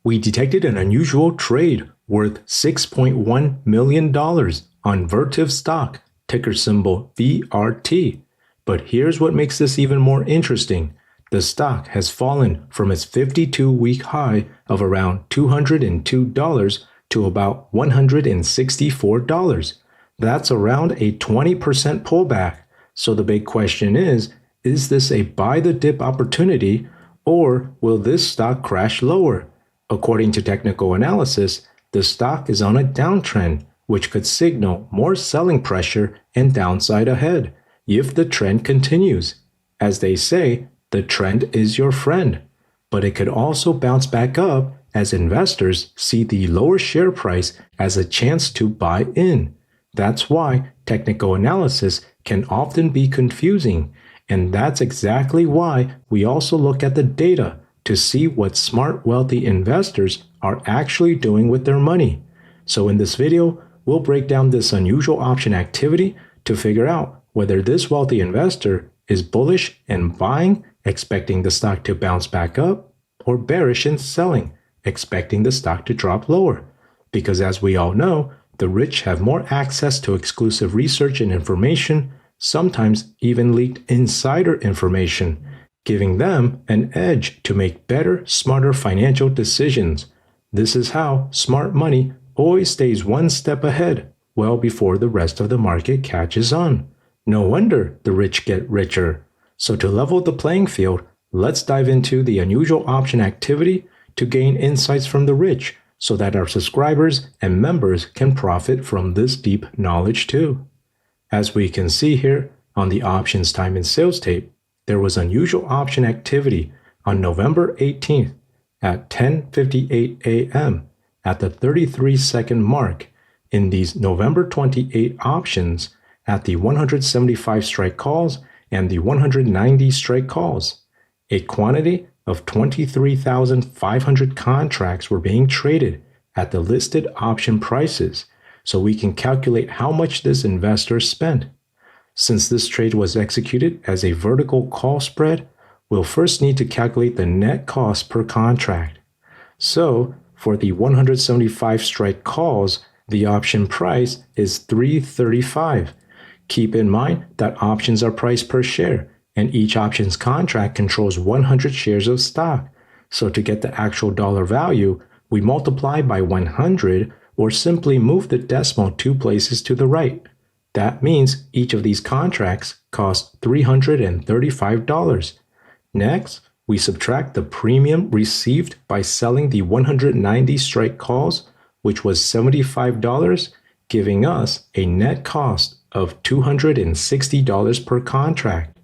we detected an unusual trade worth $6.1 million on Vertiv stock, ticker symbol VRT. But here's what makes this even more interesting. The stock has fallen from its 52-week high of around $202 to about $164. That's around a 20% pullback. So the big question is this a buy the dip opportunity, or will this stock crash lower? According to technical analysis, the stock is on a downtrend, which could signal more selling pressure and downside ahead if the trend continues. As they say, the trend is your friend, but it could also bounce back up as investors see the lower share price as a chance to buy in. That's why technical analysis can often be confusing, and that's exactly why we also look at the data to see what smart, wealthy investors are actually doing with their money. So in this video, we'll break down this unusual option activity to figure out whether this wealthy investor is bullish and buying, expecting the stock to bounce back up, or bearish and selling, expecting the stock to drop lower. Because as we all know, the rich have more access to exclusive research and information, sometimes even leaked insider information, giving them an edge to make better, smarter financial decisions. This is how smart money always stays one step ahead, well before the rest of the market catches on. No wonder the rich get richer. So to level the playing field, let's dive into the unusual option activity to gain insights from the rich so that our subscribers and members can profit from this deep knowledge too. As we can see here on the options time and sales tape, there was unusual option activity on November 18th at 10:58 a.m. at the 33-second mark in these November 28 options at the 175 strike calls and the 190 strike calls. A quantity of 23,500 contracts were being traded at the listed option prices, so we can calculate how much this investor spent. Since this trade was executed as a vertical call spread, we'll first need to calculate the net cost per contract. So, for the 175 strike calls, the option price is $3.35. Keep in mind that options are priced per share, and each options contract controls 100 shares of stock. So to get the actual dollar value, we multiply by 100 or simply move the decimal 2 places to the right. That means each of these contracts costs $335. Next, we subtract the premium received by selling the 190 strike calls, which was $75, giving us a net cost of $260 per contract.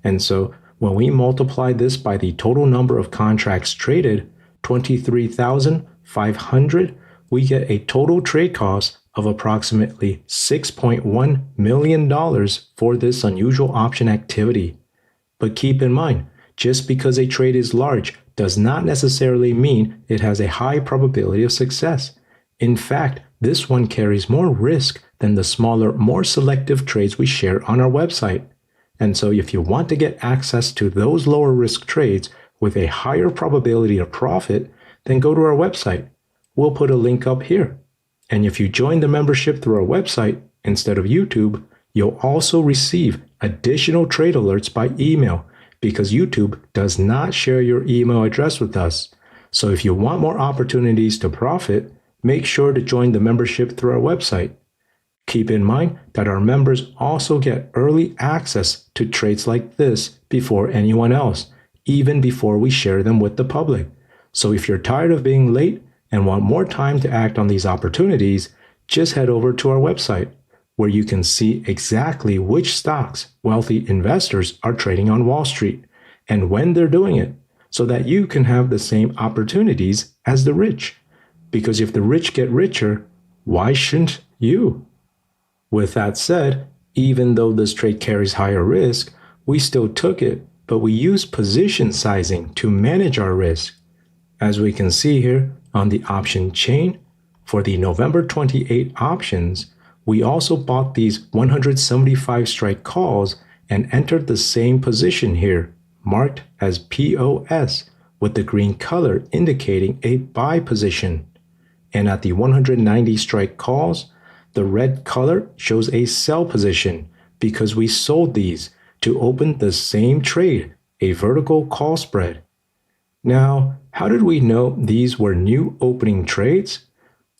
And so when we multiply this by the total number of contracts traded, 23,500, we get a total trade cost of approximately $6.1 million for this unusual option activity. But keep in mind, just because a trade is large does not necessarily mean it has a high probability of success. In fact, this one carries more risk than the smaller, more selective trades we share on our website. And so if you want to get access to those lower risk trades with a higher probability of profit, then go to our website. We'll put a link up here. And if you join the membership through our website instead of YouTube, you'll also receive additional trade alerts by email because YouTube does not share your email address with us. So if you want more opportunities to profit, make sure to join the membership through our website. Keep in mind that our members also get early access to trades like this before anyone else, even before we share them with the public. So if you're tired of being late and want more time to act on these opportunities, just head over to our website, where you can see exactly which stocks wealthy investors are trading on Wall Street and when they're doing it, so that you can have the same opportunities as the rich. Because if the rich get richer, why shouldn't you? With that said, even though this trade carries higher risk, we still took it, but we used position sizing to manage our risk. As we can see here on the option chain, for the November 28 options, we also bought these 175 strike calls and entered the same position here, marked as POS, with the green color indicating a buy position. And at the 190 strike calls, the red color shows a sell position because we sold these to open the same trade, a vertical call spread. Now, how did we know these were new opening trades?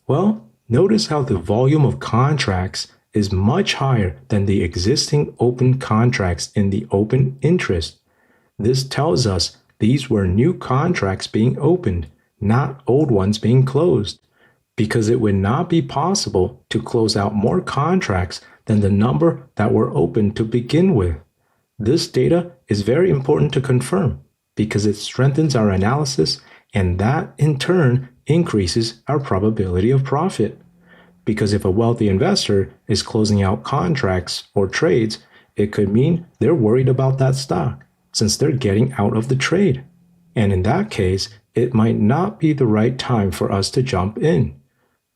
Well, notice how the volume of contracts is much higher than the existing open contracts in the open interest. This tells us these were new contracts being opened, not old ones being closed, because it would not be possible to close out more contracts than the number that were open to begin with. This data is very important to confirm because it strengthens our analysis, and that in turn increases our probability of profit. Because if a wealthy investor is closing out contracts or trades, it could mean they're worried about that stock since they're getting out of the trade. And in that case, it might not be the right time for us to jump in.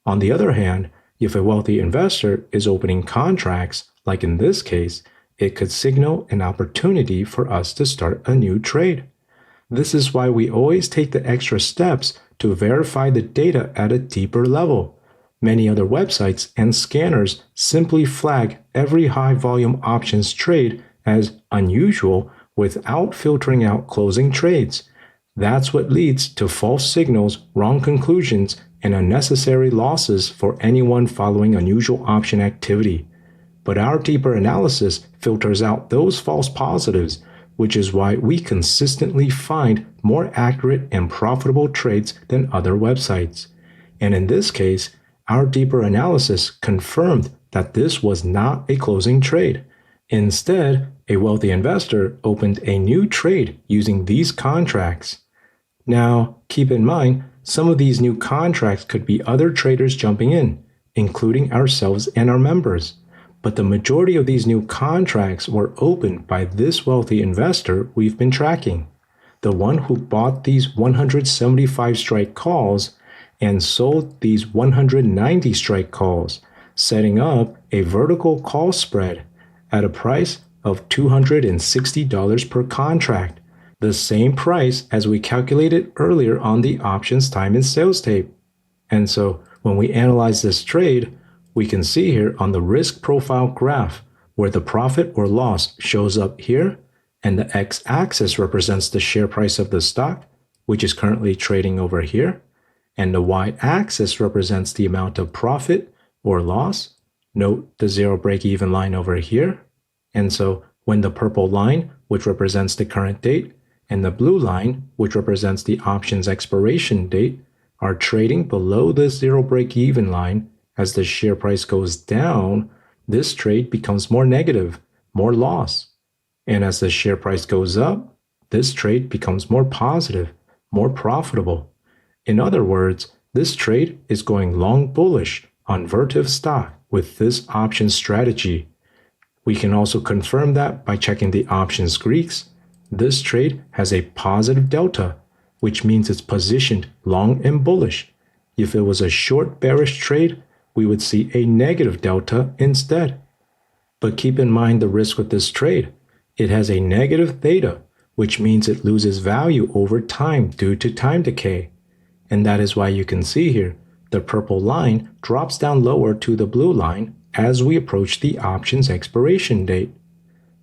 On the other hand, if a wealthy investor is opening contracts, like in this case, it could signal an opportunity for us to start a new trade. This is why we always take the extra steps to verify the data at a deeper level. Many other websites and scanners simply flag every high volume options trade as unusual without filtering out closing trades. That's what leads to false signals, wrong conclusions, and unnecessary losses for anyone following unusual option activity. But our deeper analysis filters out those false positives, which is why we consistently find more accurate and profitable trades than other websites. And in this case, our deeper analysis confirmed that this was not a closing trade. Instead, a wealthy investor opened a new trade using these contracts. Now, keep in mind, some of these new contracts could be other traders jumping in, including ourselves and our members. But the majority of these new contracts were opened by this wealthy investor we've been tracking, the one who bought these 175 strike calls and sold these 190 strike calls, setting up a vertical call spread at a price of $260 per contract, the same price as we calculated earlier on the options time and sales tape. And so when we analyze this trade, we can see here on the risk profile graph where the profit or loss shows up here, and the x-axis represents the share price of the stock, which is currently trading over here, and the y-axis represents the amount of profit or loss. Note the zero break-even line over here. And so when the purple line, which represents the current date, and the blue line, which represents the option's expiration date, are trading below the zero break-even line, as the share price goes down, this trade becomes more negative, more loss. And as the share price goes up, this trade becomes more positive, more profitable. In other words, this trade is going long bullish on Vertiv stock with this option strategy. We can also confirm that by checking the options Greeks. This trade has a positive delta, which means it's positioned long and bullish. If it was a short bearish trade, we would see a negative delta instead. But keep in mind the risk with this trade. It has a negative theta, which means it loses value over time due to time decay. And that is why you can see here, the purple line drops down lower to the blue line as we approach the option's expiration date.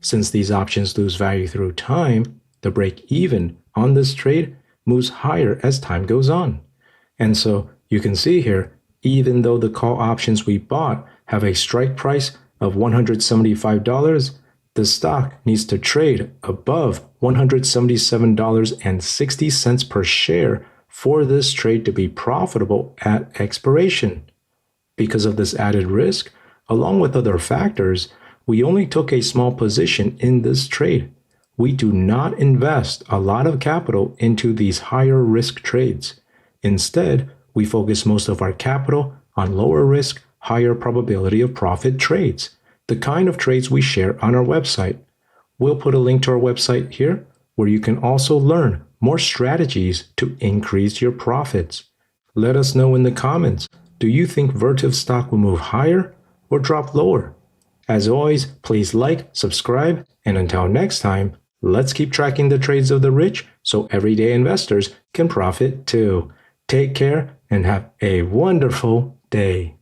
Since these options lose value through time, the break-even on this trade moves higher as time goes on. And so you can see here, even though the call options we bought have a strike price of $175, the stock needs to trade above $177.60 per share for this trade to be profitable at expiration. Because of this added risk, along with other factors, we only took a small position in this trade. We do not invest a lot of capital into these higher risk trades. Instead, we focus most of our capital on lower risk, higher probability of profit trades, the kind of trades we share on our website. We'll put a link to our website here where you can also learn more strategies to increase your profits. Let us know in the comments, do you think Vertiv stock will move higher or drop lower? As always, please like, subscribe, and until next time, let's keep tracking the trades of the rich so everyday investors can profit too. Take care and have a wonderful day.